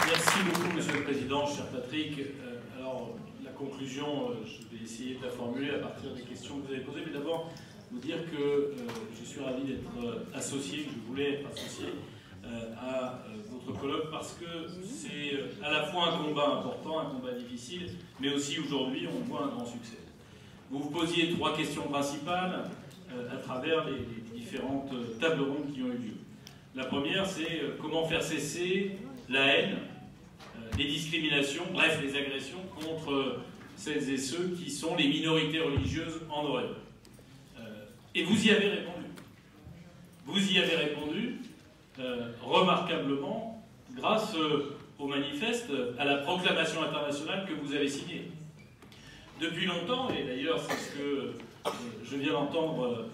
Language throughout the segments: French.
Merci beaucoup, Monsieur le Président, cher Patrick. Alors, la conclusion, je vais essayer de la formuler à partir des questions que vous avez posées, mais d'abord, vous dire que je suis ravi d'être associé, que je voulais être associé à votre colloque, parce que c'est à la fois un combat important, un combat difficile, mais aussi aujourd'hui, on voit un grand succès. Vous vous posiez trois questions principales à travers les différentes tables rondes qui ont eu lieu. La première, c'est comment faire cesser la haine, les discriminations, bref, les agressions contre celles et ceux qui sont les minorités religieuses en Europe. Et vous y avez répondu. Vous y avez répondu remarquablement grâce au manifeste, à la proclamation internationale que vous avez signée. Depuis longtemps, et d'ailleurs c'est ce que je viens d'entendre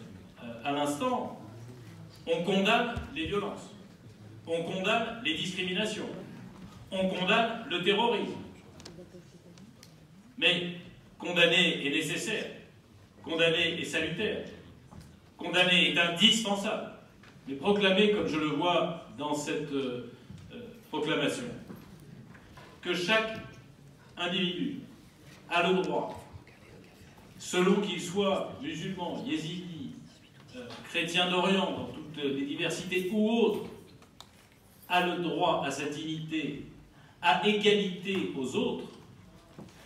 à l'instant, on condamne les violences, on condamne les discriminations, on condamne le terrorisme. Mais condamner est nécessaire, condamner est salutaire, condamner est indispensable. Mais proclamer, comme je le vois dans cette proclamation, que chaque individu a le droit, selon qu'il soit musulman, yézidi, chrétien d'Orient, dans toutes les diversités ou autres, a le droit à sa dignité, à égalité aux autres,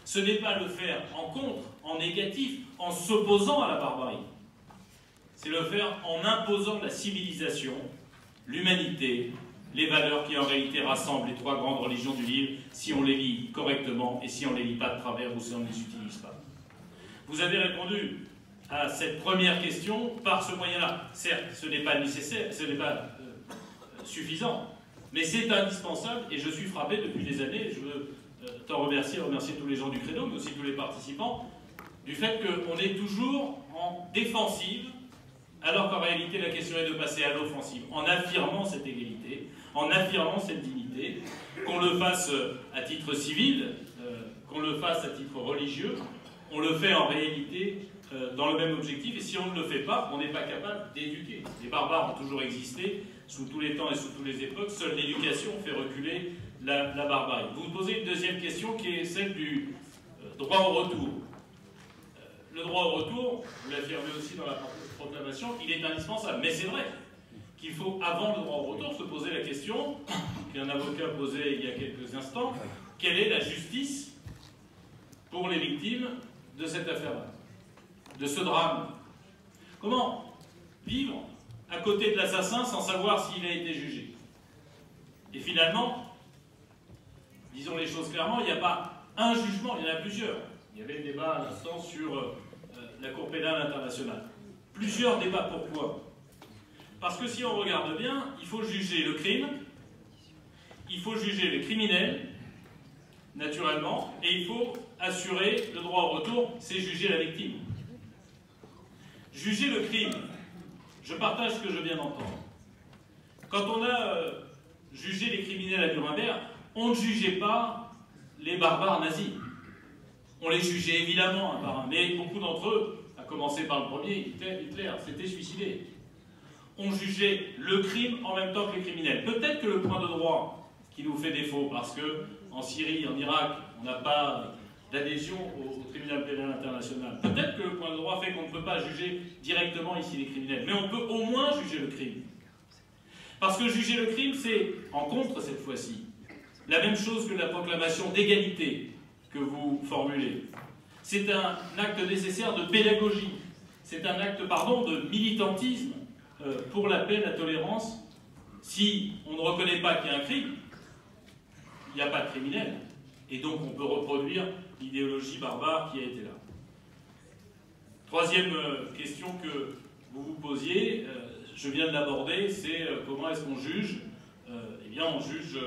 ce n'est pas le faire en contre, en négatif, en s'opposant à la barbarie. C'est le faire en imposant la civilisation, l'humanité, les valeurs qui en réalité rassemblent les trois grandes religions du livre, si on les lit correctement et si on ne les lit pas de travers ou si on ne les utilise pas. Vous avez répondu à cette première question par ce moyen-là. Certes, ce n'est pas nécessaire, ce n'est pas suffisant, mais c'est indispensable et je suis frappé depuis des années, je veux t'en remercier tous les gens du Credo, mais aussi tous les participants, du fait qu'on est toujours en défensive, alors qu'en réalité la question est de passer à l'offensive, en affirmant cette égalité, en affirmant cette dignité, qu'on le fasse à titre civil, qu'on le fasse à titre religieux, on le fait en réalité dans le même objectif, et si on ne le fait pas, on n'est pas capable d'éduquer. Les barbares ont toujours existé, sous tous les temps et sous toutes les époques, seule l'éducation fait reculer la barbarie. Vous posez une deuxième question qui est celle du droit au retour. Le droit au retour, vous l'affirmez aussi dans la proclamation, il est indispensable. Mais c'est vrai qu'il faut, avant le droit au retour, se poser la question qu'un avocat posait il y a quelques instants, quelle est la justice pour les victimes de cette affaire-là, de ce drame? Comment vivre à côté de l'assassin sans savoir s'il a été jugé? Et finalement, disons les choses clairement, il n'y a pas un jugement, il y en a plusieurs. Il y avait le débat à l'instant sur la Cour pénale internationale. Plusieurs débats, pourquoi? Parce que si on regarde bien, il faut juger le crime, il faut juger les criminels, naturellement, et il faut assurer le droit au retour, c'est juger la victime. Juger le crime, je partage ce que je viens d'entendre. Quand on a jugé les criminels à Nuremberg, on ne jugeait pas les barbares nazis. On les jugeait évidemment un par un, mais beaucoup d'entre eux, à commencer par le premier, Hitler, s'était suicidé. On jugeait le crime en même temps que les criminels. Peut-être que le point de droit qui nous fait défaut, parce qu'en Syrie, en Irak, on n'a pas d'adhésion au tribunal pénal international. Peut-être que le point de droit fait qu'on ne peut pas juger directement ici les criminels, mais on peut au moins juger le crime. Parce que juger le crime, c'est, en contre cette fois-ci, la même chose que la proclamation d'égalité que vous formulez. C'est un acte nécessaire de pédagogie, c'est un acte, de militantisme pour la paix, la tolérance. Si on ne reconnaît pas qu'il y a un crime, il n'y a pas de criminel. Et donc on peut reproduire l'idéologie barbare qui a été là. Troisième question que vous vous posiez, je viens de l'aborder, c'est comment est-ce qu'on juge? Eh bien on juge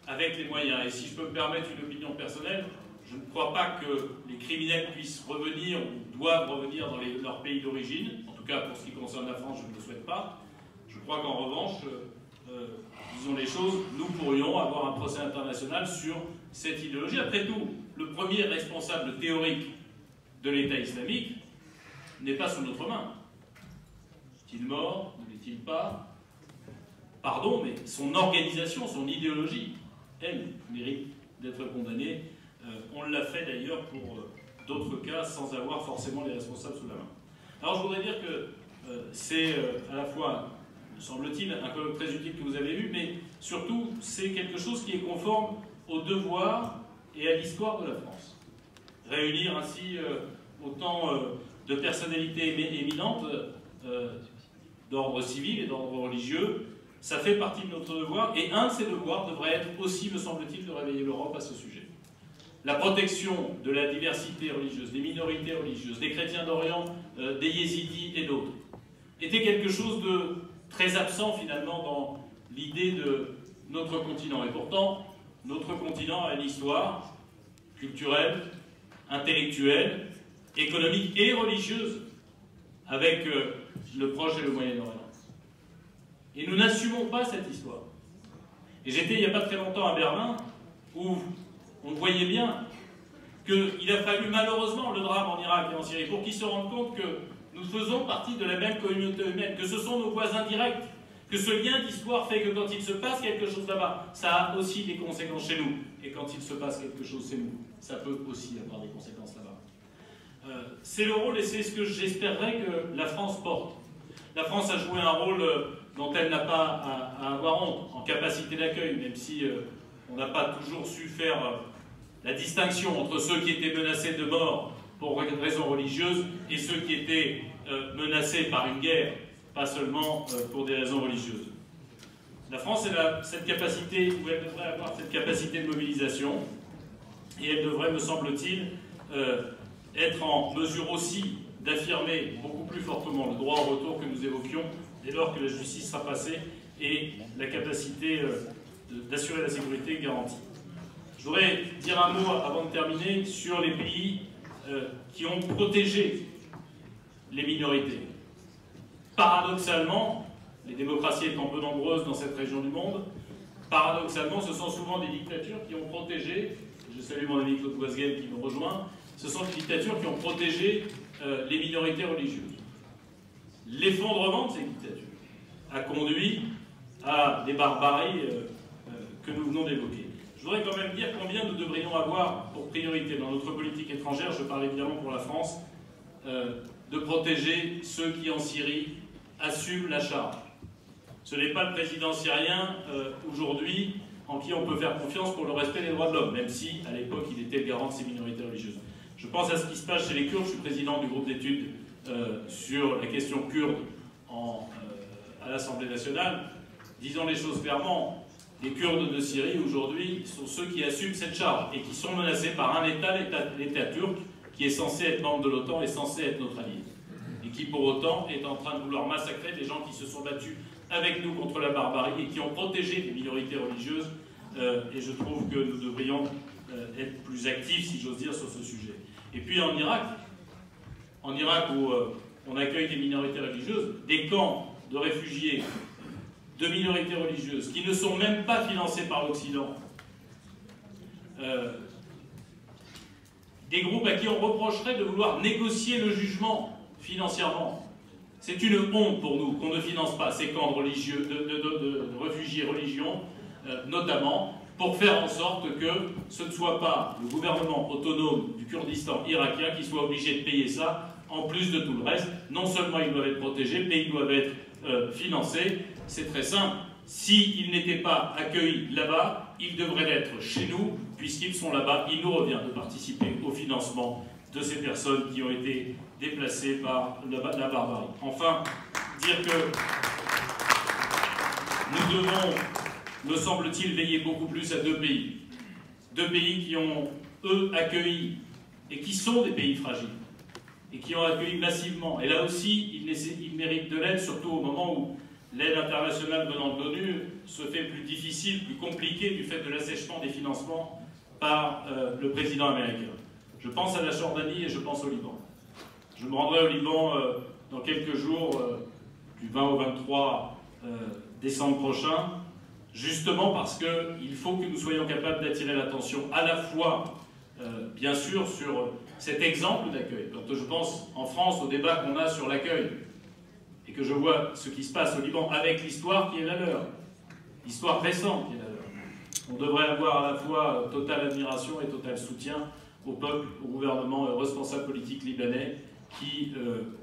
avec les moyens. Et si je peux me permettre une opinion personnelle, je ne crois pas que les criminels puissent revenir ou doivent revenir dans leur pays d'origine. En tout cas, pour ce qui concerne la France, je ne le souhaite pas. Je crois qu'en revanche, disons les choses, nous pourrions avoir un procès international sur cette idéologie. Après tout, le premier responsable théorique de l'État islamique n'est pas sous notre main. Est-il mort? Ne l'est-il pas? Pardon, mais son organisation, son idéologie elle, mérite d'être condamnée. On l'a fait d'ailleurs pour d'autres cas sans avoir forcément les responsables sous la main. Alors je voudrais dire que c'est à la fois, me semble-t-il, un colloque très utile que vous avez eu, mais surtout c'est quelque chose qui est conforme au devoir et à l'histoire de la France. Réunir ainsi autant de personnalités éminentes d'ordre civil et d'ordre religieux, ça fait partie de notre devoir, et un de ces devoirs devrait être aussi, me semble-t-il, de réveiller l'Europe à ce sujet. La protection de la diversité religieuse, des minorités religieuses, des chrétiens d'Orient, des yézidis et d'autres, était quelque chose de très absent finalement dans l'idée de notre continent. Et pourtant, notre continent a une histoire culturelle, intellectuelle, économique et religieuse avec le Proche et le Moyen-Orient. Et nous n'assumons pas cette histoire. Et j'étais il n'y a pas très longtemps à Berlin, où on voyait bien qu'il a fallu malheureusement le drame en Irak et en Syrie pour qu'ils se rendent compte que nous faisons partie de la même communauté humaine, que ce sont nos voisins directs, que ce lien d'histoire fait que quand il se passe quelque chose là-bas, ça a aussi des conséquences chez nous. Et quand il se passe quelque chose chez nous, ça peut aussi avoir des conséquences là-bas. C'est le rôle et c'est ce que j'espérerais que la France porte. La France a joué un rôle dont elle n'a pas à avoir honte, en capacité d'accueil, même si on n'a pas toujours su faire la distinction entre ceux qui étaient menacés de mort pour raisons religieuses et ceux qui étaient menacés par une guerre, pas seulement pour des raisons religieuses. La France a cette capacité, ou elle devrait avoir cette capacité de mobilisation, et elle devrait, me semble-t-il, être en mesure aussi d'affirmer beaucoup plus fortement le droit au retour que nous évoquions dès lors que la justice sera passée et la capacité d'assurer la sécurité garantie. Je voudrais dire un mot avant de terminer sur les pays qui ont protégé les minorités. Paradoxalement, les démocraties étant peu nombreuses dans cette région du monde, paradoxalement, ce sont souvent des dictatures qui ont protégé, je salue mon ami Claude Boisguel qui me rejoint, ce sont des dictatures qui ont protégé les minorités religieuses. L'effondrement de ces dictatures a conduit à des barbaries que nous venons d'évoquer. Je voudrais quand même dire combien nous devrions avoir pour priorité dans notre politique étrangère, je parle évidemment pour la France, de protéger ceux qui en Syrie assument la charge. Ce n'est pas le président syrien aujourd'hui en qui on peut faire confiance pour le respect des droits de l'homme, même si à l'époque il était le garant de ces minorités religieuses. Je pense à ce qui se passe chez les Kurdes, je suis président du groupe d'études sur la question kurde à l'Assemblée nationale. Disons les choses clairement, les Kurdes de Syrie aujourd'hui sont ceux qui assument cette charge et qui sont menacés par un État, l'État turc, qui est censé être membre de l'OTAN et censé être notre allié. Et qui pour autant est en train de vouloir massacrer des gens qui se sont battus avec nous contre la barbarie et qui ont protégé les minorités religieuses. Et je trouve que nous devrions être plus actifs, si j'ose dire, sur ce sujet. Et puis en Irak où on accueille des minorités religieuses, des camps de réfugiés de minorités religieuses qui ne sont même pas financés par l'Occident, des groupes à qui on reprocherait de vouloir négocier le jugement financièrement. C'est une honte pour nous qu'on ne finance pas ces camps de réfugiés religions, notamment pour faire en sorte que ce ne soit pas le gouvernement autonome du Kurdistan irakien qui soit obligé de payer ça, en plus de tout le reste. Non seulement ils doivent être protégés, mais ils doivent être financés. C'est très simple. S'ils n'étaient pas accueillis là-bas, ils devraient l'être chez nous, puisqu'ils sont là-bas. Il nous revient de participer au financement de ces personnes qui ont été déplacées par la barbarie. Enfin, dire que nous devons, me semble-t-il, veiller beaucoup plus à deux pays. Deux pays qui ont, eux, accueilli, et qui sont des pays fragiles, et qui ont accueilli massivement. Et là aussi, ils méritent de l'aide, surtout au moment où l'aide internationale venant de l'ONU se fait plus difficile, plus compliquée du fait de l'assèchement des financements par le président américain. Je pense à la Jordanie et je pense au Liban. Je me rendrai au Liban dans quelques jours, du 20 au 23 décembre prochain, justement parce qu'il faut que nous soyons capables d'attirer l'attention à la fois, bien sûr, sur cet exemple d'accueil. Quand je pense en France au débat qu'on a sur l'accueil, et que je vois ce qui se passe au Liban avec l'histoire qui est la leur, l'histoire récente qui est la leur, On devrait avoir à la fois totale admiration et total soutien au peuple, au gouvernement et aux responsables politiques libanais qui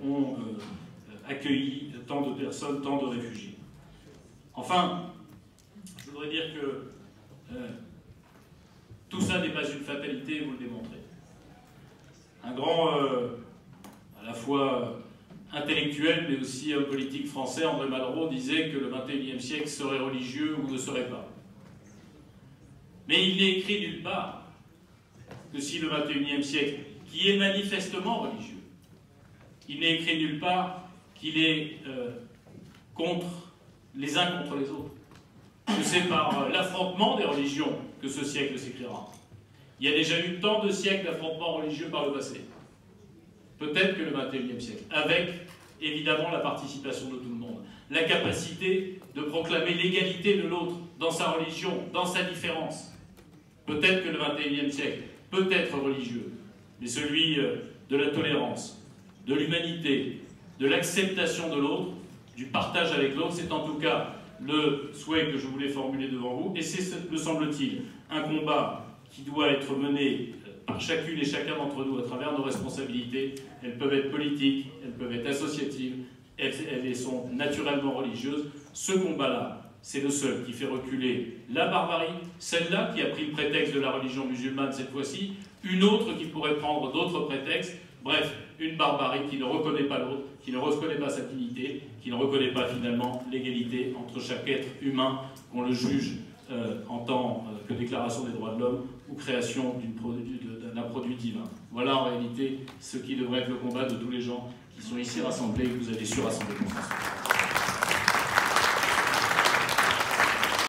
ont accueilli tant de personnes, tant de réfugiés. Enfin, je voudrais dire que tout ça n'est pas une fatalité, vous le démontrez. Un grand, à la fois intellectuel, mais aussi homme politique français, André Malraux, disait que le XXIe siècle serait religieux ou ne serait pas. Mais il n'est écrit nulle part que si le XXIe siècle, qui est manifestement religieux, il n'est écrit nulle part qu'il est les uns contre les autres. Que c'est par l'affrontement des religions que ce siècle s'écrira. Il y a déjà eu tant de siècles d'affrontements religieux par le passé. Peut-être que le XXIe siècle, avec évidemment la participation de tout le monde, la capacité de proclamer l'égalité de l'autre dans sa religion, dans sa différence. Peut-être que le XXIe siècle peut être religieux, mais celui de la tolérance, de l'humanité, de l'acceptation de l'autre, du partage avec l'autre, c'est en tout cas le souhait que je voulais formuler devant vous, et c'est, me semble-t-il, un combat qui doit être mené par chacune et chacun d'entre nous à travers nos responsabilités. Elles peuvent être politiques, elles peuvent être associatives, elles sont naturellement religieuses. Ce combat-là, c'est le seul qui fait reculer la barbarie, celle-là qui a pris le prétexte de la religion musulmane cette fois-ci, une autre qui pourrait prendre d'autres prétextes, bref, une barbarie qui ne reconnaît pas l'autre, qui ne reconnaît pas sa dignité, qui ne reconnaît pas finalement l'égalité entre chaque être humain, qu'on le juge en tant que déclaration des droits de l'homme ou création d'un produit divin. Voilà en réalité ce qui devrait être le combat de tous les gens qui sont ici rassemblés et que vous avez su rassembler consensuellement.